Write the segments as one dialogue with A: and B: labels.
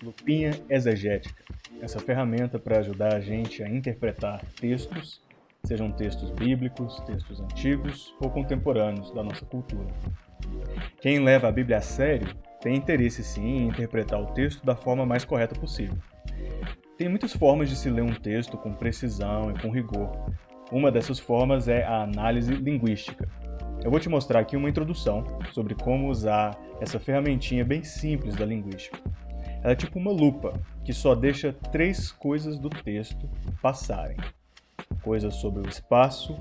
A: Lupinha exegética, essa ferramenta para ajudar a gente a interpretar textos, sejam textos bíblicos, textos antigos ou contemporâneos da nossa cultura. Quem leva a Bíblia a sério tem interesse sim em interpretar o texto da forma mais correta possível. Tem muitas formas de se ler um texto com precisão e com rigor. Uma dessas formas é a análise linguística. Eu vou te mostrar aqui uma introdução sobre como usar essa ferramentinha bem simples da linguística. Ela é tipo uma lupa que só deixa 3 coisas do texto passarem. Coisas sobre o espaço,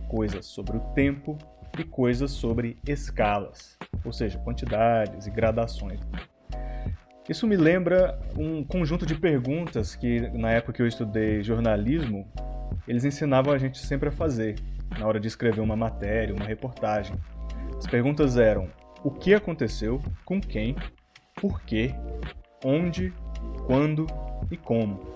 A: coisas sobre o tempo e coisas sobre escalas, ou seja, quantidades e gradações. Isso me lembra um conjunto de perguntas que, na época que eu estudei jornalismo, eles ensinavam a gente sempre a fazer, na hora de escrever uma matéria, uma reportagem. As perguntas eram: o que aconteceu, com quem, por quê, onde, quando e como.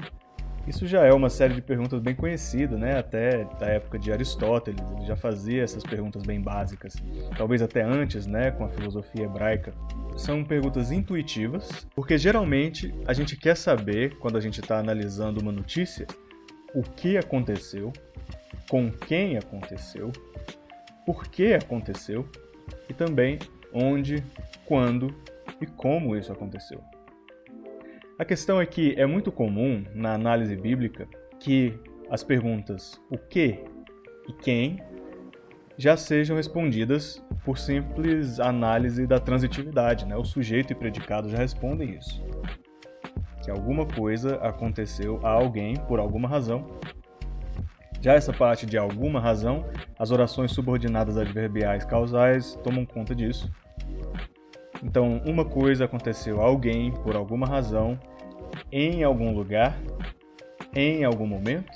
A: Isso já é uma série de perguntas bem conhecida, né? Até da época de Aristóteles, ele já fazia essas perguntas bem básicas. Talvez até antes, né, com a filosofia hebraica. São perguntas intuitivas, porque geralmente a gente quer saber, quando a gente está analisando uma notícia, o que aconteceu, com quem aconteceu, por que aconteceu e também onde, quando e como isso aconteceu. A questão é que é muito comum na análise bíblica que as perguntas o que e quem já sejam respondidas por simples análise da transitividade, né? O sujeito e predicado já respondem isso. Que alguma coisa aconteceu a alguém por alguma razão. Já essa parte de alguma razão, as orações subordinadas adverbiais causais tomam conta disso. Então, uma coisa aconteceu a alguém por alguma razão, em algum lugar, em algum momento,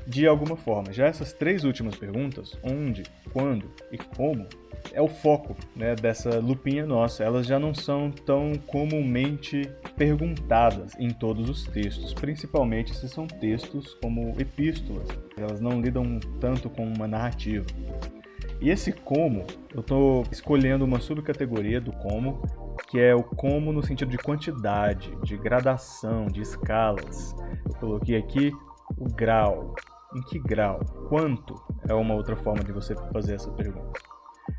A: de alguma forma. Já essas 3 últimas perguntas, onde, quando e como, é o foco, né, dessa lupinha nossa. Elas já não são tão comumente perguntadas em todos os textos, principalmente se são textos como epístolas. Elas não lidam tanto com uma narrativa. E esse como, eu estou escolhendo uma subcategoria do como, que é o como no sentido de quantidade, de gradação, de escalas. Eu coloquei aqui o grau. Em que grau? Quanto? É uma outra forma de você fazer essa pergunta.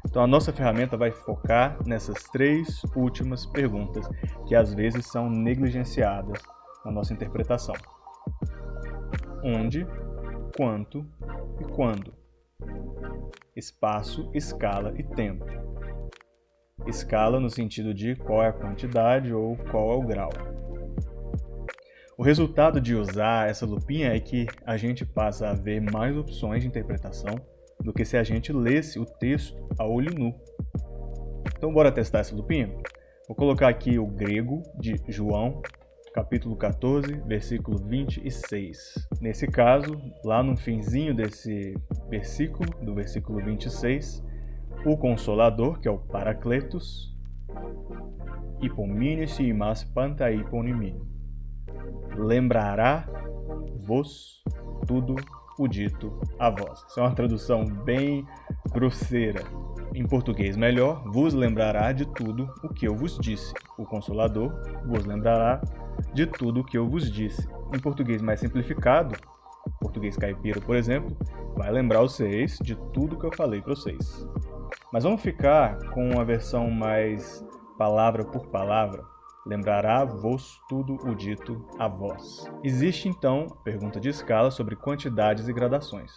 A: Então a nossa ferramenta vai focar nessas 3 últimas perguntas, que às vezes são negligenciadas na nossa interpretação. Onde, quanto e quando. Espaço, escala e tempo. Escala no sentido de qual é a quantidade ou qual é o grau. O resultado de usar essa lupinha é que a gente passa a ver mais opções de interpretação do que se a gente lesse o texto a olho nu. Então bora testar essa lupinha? Vou colocar aqui o grego de João, capítulo 14, versículo 26. Nesse caso, lá no finzinho desse versículo, do versículo 26, o Consolador, que é o Paracletos, hipominis imas pantaiponimi, lembrará-vos tudo o dito a vós. Essa é uma tradução bem grosseira. Em português melhor, vos lembrará de tudo o que eu vos disse. O Consolador vos lembrará de tudo o que eu vos disse. Em português mais simplificado, português caipira, por exemplo, vai lembrar vocês de tudo que eu falei para vocês. Mas vamos ficar com a versão mais palavra por palavra. Lembrará-vos tudo o dito a vós. Existe então pergunta de escala sobre quantidades e gradações.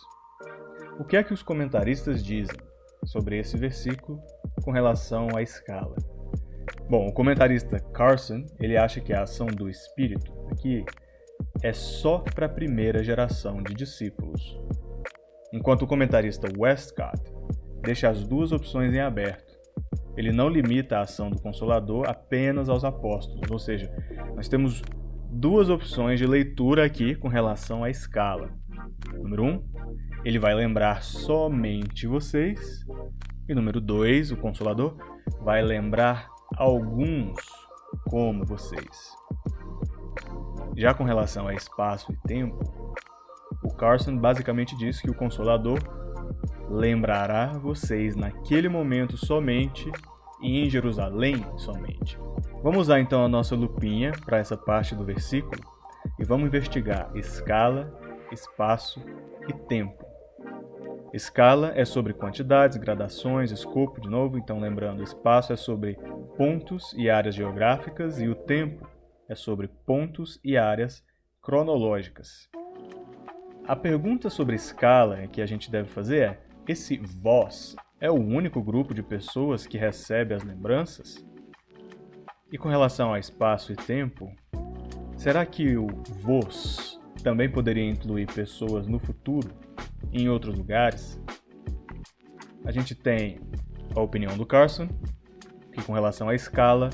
A: O que é que os comentaristas dizem sobre esse versículo com relação à escala? Bom, o comentarista Carson, ele acha que a ação do Espírito aqui é só para a primeira geração de discípulos, enquanto o comentarista Westcott deixa as 2 opções em aberto. Ele não limita a ação do Consolador apenas aos apóstolos, ou seja, nós temos 2 opções de leitura aqui com relação à escala. Número 1, ele vai lembrar somente vocês, e número 2, o Consolador vai lembrar alguns como vocês. Já com relação a espaço e tempo, o Carson basicamente diz que o Consolador lembrará vocês naquele momento somente e em Jerusalém somente. Vamos usar então a nossa lupinha para essa parte do versículo e vamos investigar escala, espaço e tempo. Escala é sobre quantidades, gradações, escopo, de novo, então lembrando, espaço é sobre pontos e áreas geográficas e o tempo é sobre pontos e áreas cronológicas. A pergunta sobre escala que a gente deve fazer é: esse vós é o único grupo de pessoas que recebe as lembranças? E com relação a espaço e tempo, será que o vos também poderia incluir pessoas no futuro, em outros lugares? A gente tem a opinião do Carson, que com relação à escala,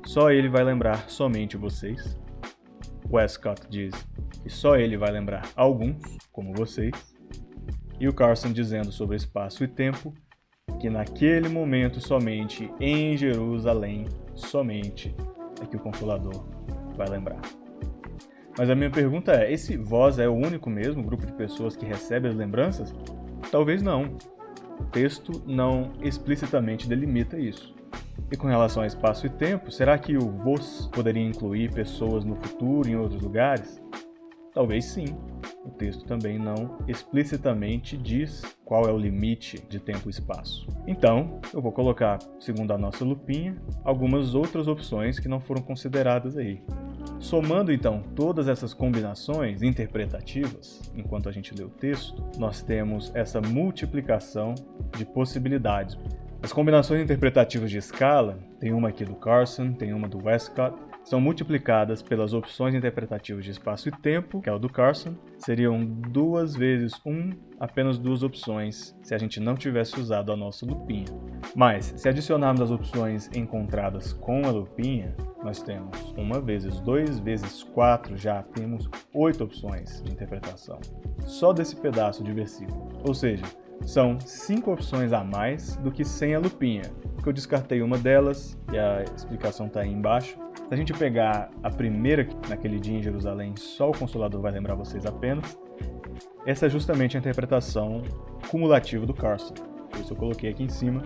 A: só ele vai lembrar somente vocês. Westcott diz que só ele vai lembrar alguns, como vocês. E o Carson dizendo sobre espaço e tempo, que naquele momento somente, em Jerusalém, somente é que o Consolador vai lembrar. Mas a minha pergunta é, esse vós é o único mesmo grupo de pessoas que recebe as lembranças? Talvez não. O texto não explicitamente delimita isso. E com relação a espaço e tempo, será que o vos poderia incluir pessoas no futuro, em outros lugares? Talvez sim. O texto também não explicitamente diz qual é o limite de tempo e espaço. Então, eu vou colocar, segundo a nossa lupinha, algumas outras opções que não foram consideradas aí. Somando então todas essas combinações interpretativas, enquanto a gente lê o texto, nós temos essa multiplicação de possibilidades. As combinações interpretativas de escala, tem uma aqui do Carson, tem uma do Westcott, são multiplicadas pelas opções interpretativas de espaço e tempo, que é o do Carson. Seriam 2 vezes 1, apenas 2 opções, se a gente não tivesse usado a nossa lupinha. Mas, se adicionarmos as opções encontradas com a lupinha, nós temos 1 vezes 2 vezes 4, já temos 8 opções de interpretação. Só desse pedaço de versículo. Ou seja, são 5 opções a mais do que sem a lupinha, porque eu descartei uma delas, e a explicação está aí embaixo. Se a gente pegar a primeira, naquele dia em Jerusalém, só o Consolador vai lembrar vocês apenas, essa é justamente a interpretação cumulativa do Carson. Por isso eu coloquei aqui em cima.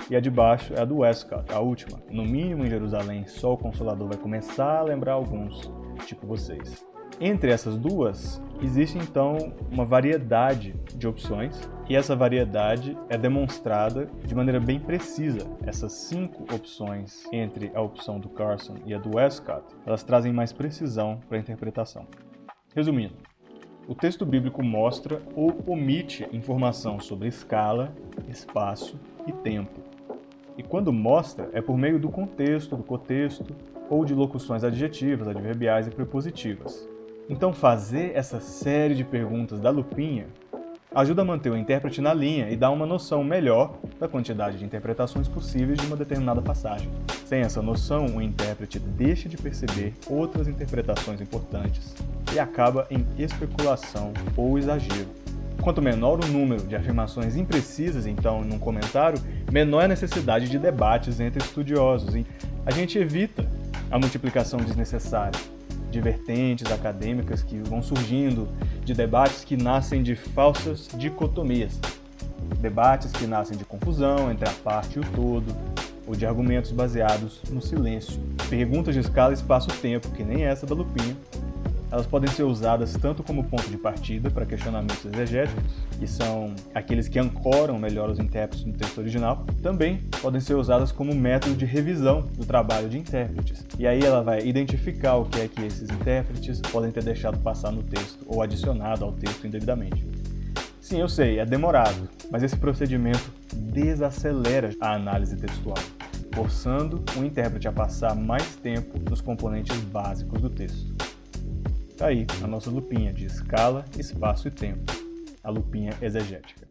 A: E a de baixo é a do Westcott, a última. No mínimo em Jerusalém, só o Consolador vai começar a lembrar alguns, tipo vocês. Entre essas duas, existe então uma variedade de opções, e essa variedade é demonstrada de maneira bem precisa. Essas 5 opções entre a opção do Carson e a do Westcott, elas trazem mais precisão para a interpretação. Resumindo, o texto bíblico mostra ou omite informação sobre escala, espaço e tempo. E quando mostra, é por meio do contexto, do cotexto, ou de locuções adjetivas, adverbiais e prepositivas. Então fazer essa série de perguntas da lupinha ajuda a manter o intérprete na linha e dá uma noção melhor da quantidade de interpretações possíveis de uma determinada passagem. Sem essa noção, o intérprete deixa de perceber outras interpretações importantes e acaba em especulação ou exagero. Quanto menor o número de afirmações imprecisas, então, num comentário, menor a necessidade de debates entre estudiosos. E a gente evita a multiplicação desnecessária de vertentes acadêmicas que vão surgindo, de debates que nascem de falsas dicotomias, debates que nascem de confusão entre a parte e o todo, ou de argumentos baseados no silêncio. Perguntas de escala, espaço e tempo, que nem essa da lupinha, elas podem ser usadas tanto como ponto de partida para questionamentos exegéticos, que são aqueles que ancoram melhor os intérpretes no texto original, também podem ser usadas como método de revisão do trabalho de intérpretes. E aí ela vai identificar o que é que esses intérpretes podem ter deixado passar no texto ou adicionado ao texto indevidamente. Sim, eu sei, é demorado, mas esse procedimento desacelera a análise textual, forçando o intérprete a passar mais tempo nos componentes básicos do texto. Tá aí a nossa lupinha de escala, espaço e tempo, a lupinha exegética.